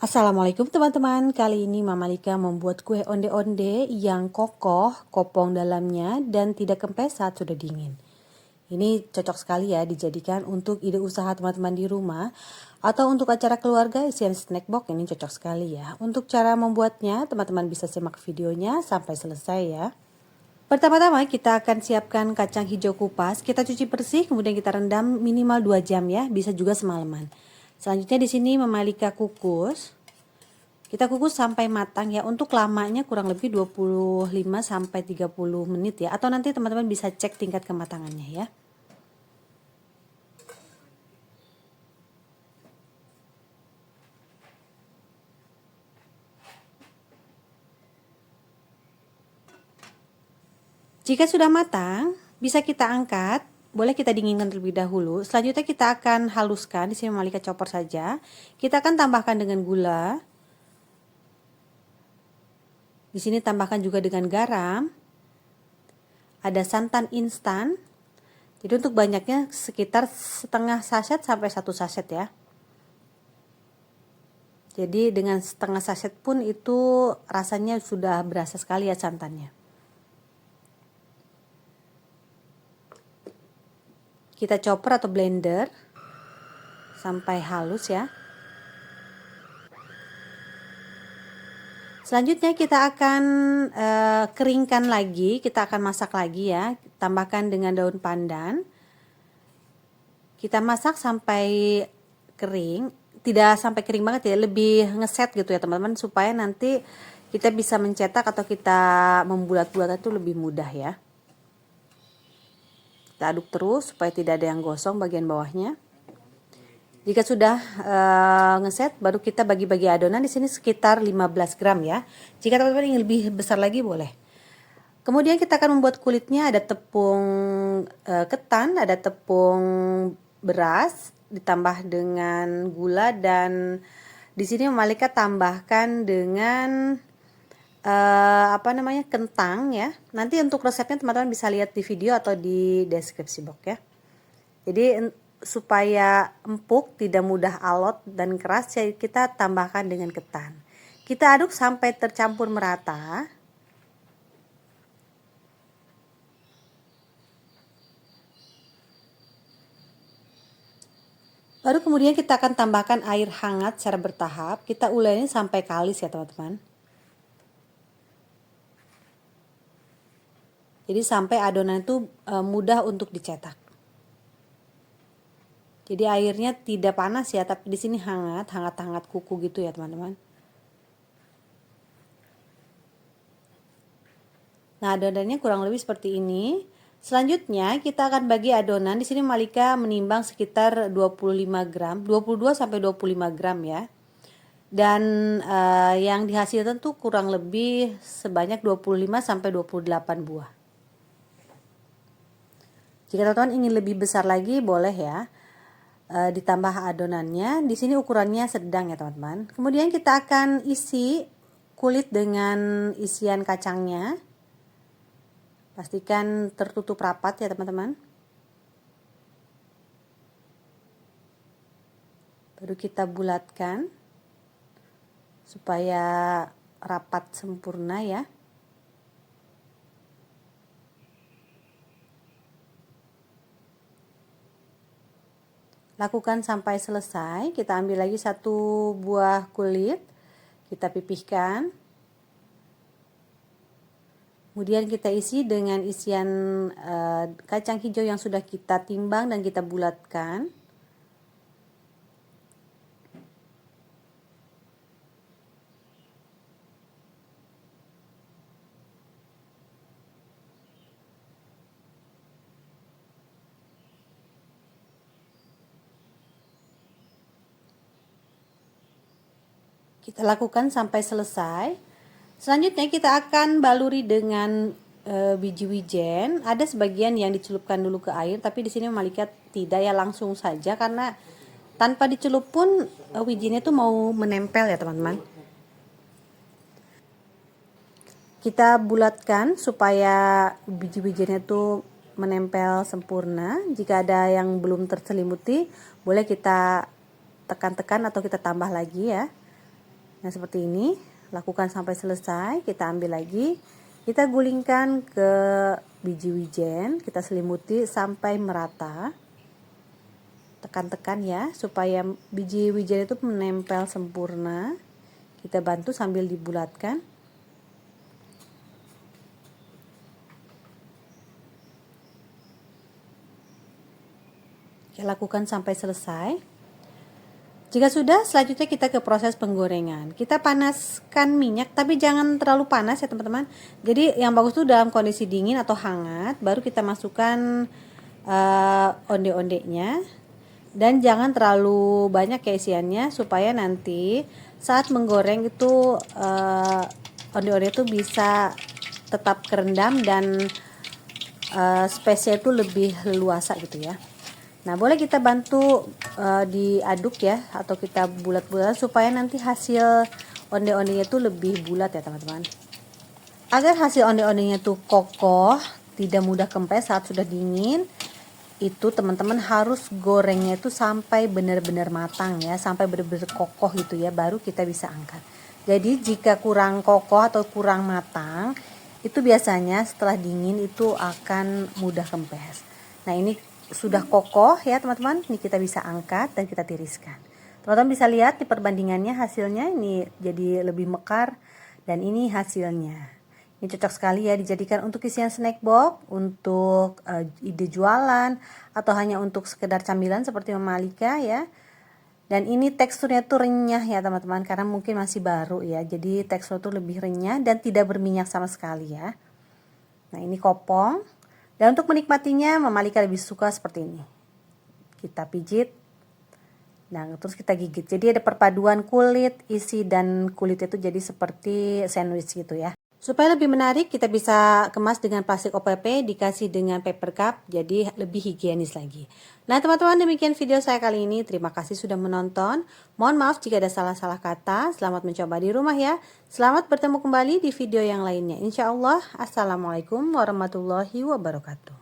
Assalamualaikum teman-teman, kali ini Mama Lika membuat kue onde-onde yang kokoh, kopong dalamnya, dan tidak kempes saat sudah dingin. Ini cocok sekali ya dijadikan untuk ide usaha teman-teman di rumah atau untuk acara keluarga isian snack box, ini cocok sekali ya. Untuk cara membuatnya teman-teman bisa simak videonya sampai selesai ya. Pertama-tama kita akan siapkan kacang hijau kupas, kita cuci bersih kemudian kita rendam minimal 2 jam ya, bisa juga semalaman. Selanjutnya di sini Mama Lika kukus. Kita kukus sampai matang ya. Untuk lamanya kurang lebih 25 sampai 30 menit ya, atau nanti teman-teman bisa cek tingkat kematangannya ya. Jika sudah matang, bisa kita angkat. Boleh kita dinginkan terlebih dahulu. Selanjutnya kita akan haluskan. Di sini Mama Lika chopper saja. Kita akan tambahkan dengan gula. Di sini tambahkan juga dengan garam. Ada santan instan. Jadi untuk banyaknya sekitar setengah saset sampai 1 saset ya. Jadi dengan setengah saset pun itu rasanya sudah berasa sekali ya santannya. Kita chopper atau blender sampai halus ya. Selanjutnya kita akan keringkan lagi, kita akan masak lagi ya. Tambahkan dengan daun pandan. Kita masak sampai kering, tidak sampai kering banget ya, lebih ngeset gitu ya teman-teman, supaya nanti kita bisa mencetak atau kita membulat-bulat itu lebih mudah ya. Kita aduk terus supaya tidak ada yang gosong bagian bawahnya. Jika sudah ngeset, baru kita bagi-bagi adonan. Di sini sekitar 15 gram ya. Jika teman-teman ingin lebih besar lagi boleh. Kemudian kita akan membuat kulitnya. Ada tepung ketan, ada tepung beras, ditambah dengan gula, dan di sini Mama Lika tambahkan dengan kentang ya. Nanti untuk resepnya teman-teman bisa lihat di video atau di deskripsi box ya. Jadi supaya empuk, tidak mudah alot dan keras ya, kita tambahkan dengan ketan. Kita aduk sampai tercampur merata. Baru kemudian kita akan tambahkan air hangat secara bertahap. Kita uleni sampai kalis ya teman-teman. Jadi sampai adonan itu mudah untuk dicetak. Jadi airnya tidak panas ya, tapi di sini hangat kuku gitu ya teman-teman. Nah, adonannya kurang lebih seperti ini. Selanjutnya kita akan bagi adonan. Di sini Mama Lika menimbang sekitar 25 gram, 22 sampai 25 gram ya. Dan yang dihasilkan tuh kurang lebih sebanyak 25 sampai 28 buah. Jika teman-teman ingin lebih besar lagi boleh ya. Ditambah adonannya. Di sini ukurannya sedang ya teman-teman. Kemudian kita akan isi kulit dengan isian kacangnya. Pastikan tertutup rapat ya teman-teman. Baru kita bulatkan supaya rapat sempurna ya. Lakukan sampai selesai. Kita ambil lagi satu buah kulit, kita pipihkan. Kemudian kita isi dengan isian kacang hijau yang sudah kita timbang dan kita bulatkan. Kita lakukan sampai selesai. Selanjutnya kita akan baluri dengan biji wijen. Ada sebagian yang dicelupkan dulu ke air, tapi di sini Mama Lika tidak ya, langsung saja karena tanpa dicelup pun wijennya itu mau menempel ya teman-teman. Kita bulatkan supaya biji-bijinya itu menempel sempurna. Jika ada yang belum terselimuti, boleh kita tekan-tekan atau kita tambah lagi ya. Nah seperti ini, lakukan sampai selesai. Kita ambil lagi, kita gulingkan ke biji wijen, kita selimuti sampai merata. Tekan-tekan ya, supaya biji wijen itu menempel sempurna. Kita bantu sambil dibulatkan. Kita lakukan sampai selesai. Jika sudah, selanjutnya kita ke proses penggorengan. Kita panaskan minyak, tapi jangan terlalu panas ya teman-teman. Jadi yang bagus itu dalam kondisi dingin atau hangat, baru kita masukkan onde-ondenya. Dan jangan terlalu banyak ya isiannya, supaya nanti saat menggoreng itu onde-onde itu bisa tetap kerendam dan space-nya itu lebih leluasa gitu ya. Nah boleh kita bantu diaduk ya, atau kita bulat-bulat supaya nanti hasil onde-ondenya itu lebih bulat ya teman-teman. Agar hasil onde-ondenya itu kokoh, tidak mudah kempes saat sudah dingin, itu teman-teman harus gorengnya itu sampai benar-benar matang ya, sampai benar-benar kokoh gitu ya, baru kita bisa angkat. Jadi jika kurang kokoh atau kurang matang, itu biasanya setelah dingin itu akan mudah kempes. Nah ini sudah kokoh ya teman-teman, ini kita bisa angkat dan kita tiriskan. Teman-teman bisa lihat di perbandingannya hasilnya, ini jadi lebih mekar dan ini hasilnya. Ini cocok sekali ya dijadikan untuk isian snack box, untuk ide jualan, atau hanya untuk sekedar camilan seperti Mama Alika ya. Dan ini teksturnya tuh renyah ya teman-teman, karena mungkin masih baru ya, jadi tekstur tuh lebih renyah dan tidak berminyak sama sekali ya. Nah ini kopong. Dan untuk menikmatinya, Mama Alika lebih suka seperti ini. Kita pijit, nah terus kita gigit. Jadi ada perpaduan kulit, isi, dan kulit itu jadi seperti sandwich gitu ya. Supaya lebih menarik, kita bisa kemas dengan plastik OPP, dikasih dengan paper cup, jadi lebih higienis lagi. Nah teman-teman, demikian video saya kali ini. Terima kasih sudah menonton. Mohon maaf jika ada salah-salah kata. Selamat mencoba di rumah ya. Selamat bertemu kembali di video yang lainnya. Insya Allah. Assalamualaikum warahmatullahi wabarakatuh.